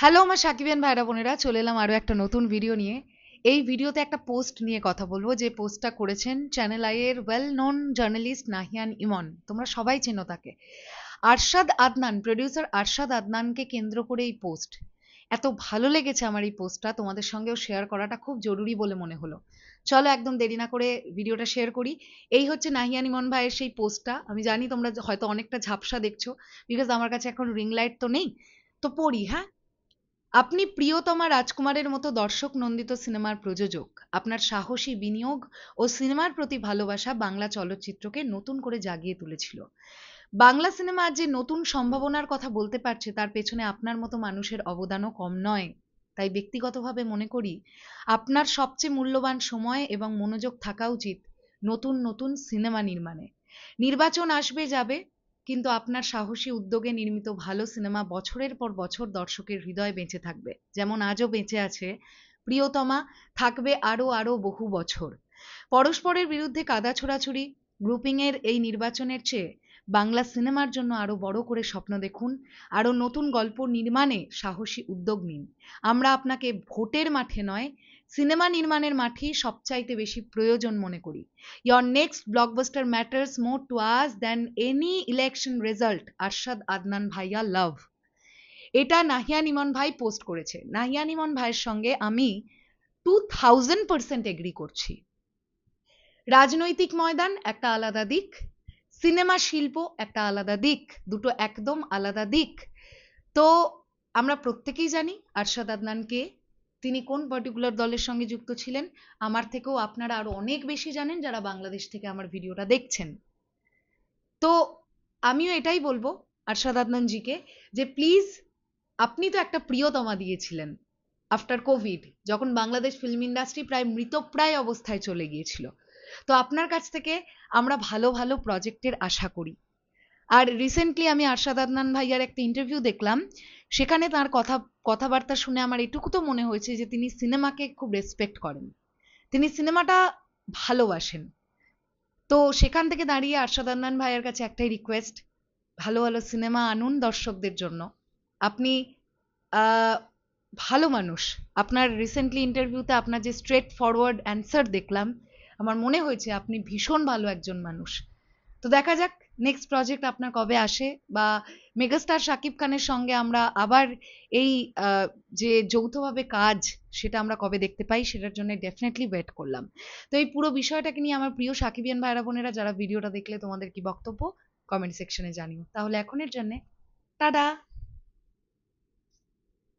Hello আমার সাকিবিয়ান ভাইরা বোনেরা, চলে এলাম আরও একটা নতুন ভিডিও নিয়ে। এই ভিডিওতে একটা পোস্ট নিয়ে কথা বলবো, যে পোস্টটা করেছেন চ্যানেল আই এর ওয়েল নোন জার্নালিস্ট নাহিয়ান ইমন। তোমরা সবাই চেনো তাকে। আরশাদ আদনান, প্রডিউসার আরশাদ আদনানকে কেন্দ্র করে এই পোস্ট। এত ভালো লেগেছে আমার এই পোস্টটা, তোমাদের সঙ্গেও শেয়ার করাটা খুব জরুরি বলে মনে হলো। চলো একদম দেরি না করে ভিডিওটা শেয়ার করি। এই হচ্ছে নাহিয়ান ইমন ভাইয়ের সেই পোস্টটা। আমি জানি তোমরা হয়তো অনেকটা ঝাপসা দেখছো, বিকজ আমার কাছে এখন রিং লাইট তো নেই। তো পড়ি, হ্যাঁ। আপনি প্রিয়তমা রাজকুমারের মতো দর্শক নন্দিত সিনেমার প্রযোজক। আপনার সাহসী বিনিয়োগ ও সিনেমার প্রতি ভালোবাসা বাংলা চলচ্চিত্রকে নতুন করে জাগিয়ে তুলেছিল। বাংলা সিনেমা আজ যে নতুন সম্ভাবনার কথা বলতে পারছে, তার পেছনে আপনার মতো মানুষের অবদানও কম নয়। তাই ব্যক্তিগতভাবে মনে করি, আপনার সবচেয়ে মূল্যবান সময় এবং মনোযোগ থাকা উচিত নতুন নতুন সিনেমা নির্মাণে। নির্বাচন আসবে যাবে, কিন্তু আপনার সাহসী উদ্যোগে নির্মিত ভালো সিনেমা বছরের পর বছর দর্শকের হৃদয়ে বেঁচে থাকবে, যেমন আজও বেঁচে আছে প্রিয়তমা, থাকবে আরো আরো বহু বছর। পরস্পরের বিরুদ্ধে কাদা ছোড়াছুড়ি, গ্রুপিংয়ের এই নির্বাচনের চেয়ে বাংলা সিনেমার জন্য আরো বড় করে স্বপ্ন দেখুন, আরো নতুন গল্প নির্মাণে সাহসী উদ্যোগ নিন। আমরা আপনাকে ভোটের মাঠে নয়, সিনেমা নির্মাণের মাঠেই সবচাইতে বেশি প্রয়োজন মনে করি। Your next blockbuster matters more to us than any election result. Arshad Adnan ভাইয়া, লাভ। এটা নাহিয়ান ইমন ভাই পোস্ট করেছে। নাহিয়ান ইমন ভাইয়ের সঙ্গে আমি 2000% এগ্রি করছি। রাজনৈতিক ময়দান একটা আলাদা দিক, সিনেমা শিল্প একটা আলাদা দিক, দুটো একদম আলাদা দিক। তো আমরা প্রত্যেকেই জানি আরশাদ আদনান কে, তিনি কোন পার্টিকুলার দলের সঙ্গে যুক্ত ছিলেন। আমার থেকেও আপনারা আরো অনেক বেশি জানেন যারা বাংলাদেশ থেকে আমার ভিডিওটা দেখছেন। তো আমিও এটাই বলবো আরশাদ আদনান জিকে, যে প্লিজ, আপনি তো একটা প্রিয়তমা দিয়েছিলেন আফটার কোভিড, যখন বাংলাদেশ ফিল্ম ইন্ডাস্ট্রি প্রায় মৃতপ্রায় অবস্থায় চলে গিয়েছিল। তো আপনার কাছ থেকে আমরা ভালো ভালো প্রজেক্টের আশা করি। আর রিসেন্টলি আমি আরশাদ আদনান ভাইয়ার একটা ইন্টারভিউ দেখলাম, সেখানে তার কথাবার্তা শুনে আমার এটুকু তো মনে হয়েছে যে তিনি সিনেমাকে খুব রেসপেক্ট করেন, তিনি সিনেমাটা ভালোবাসেন। তো সেখান থেকে দাঁড়িয়ে আরশাদ আদনান ভাইয়ের কাছে একটাই রিকোয়েস্ট, ভালো ভালো সিনেমা আনুন দর্শকদের জন্য। আপনি আহ, ভালো মানুষ। আপনার রিসেন্টলি ইন্টারভিউতে আপনার যে স্ট্রেট ফরওয়ার্ড অ্যান্সার দেখলাম, আমার মনে হয়েছে আপনি ভীষণ ভালো একজন মানুষ। তো দেখা যাক নেক্সট প্রজেক্ট আপনার কবে আসে, বা মেগাস্টার শাকিব খানের সঙ্গে আমরা আবার এই যে যৌথভাবে কাজ, সেটা আমরা কবে দেখতে পাই, সেটার জন্য ডেফিনেটলি ওয়েট করলাম। তো এই পুরো বিষয়টাকে নিয়ে আমার প্রিয় সাকিবিয়ান ভাইরা বোনেরা, যারা ভিডিওটা দেখলে তোমাদের কি বক্তব্য, কমেন্ট সেকশনে জানিও। তাহলে এখনের জন্য টাটা।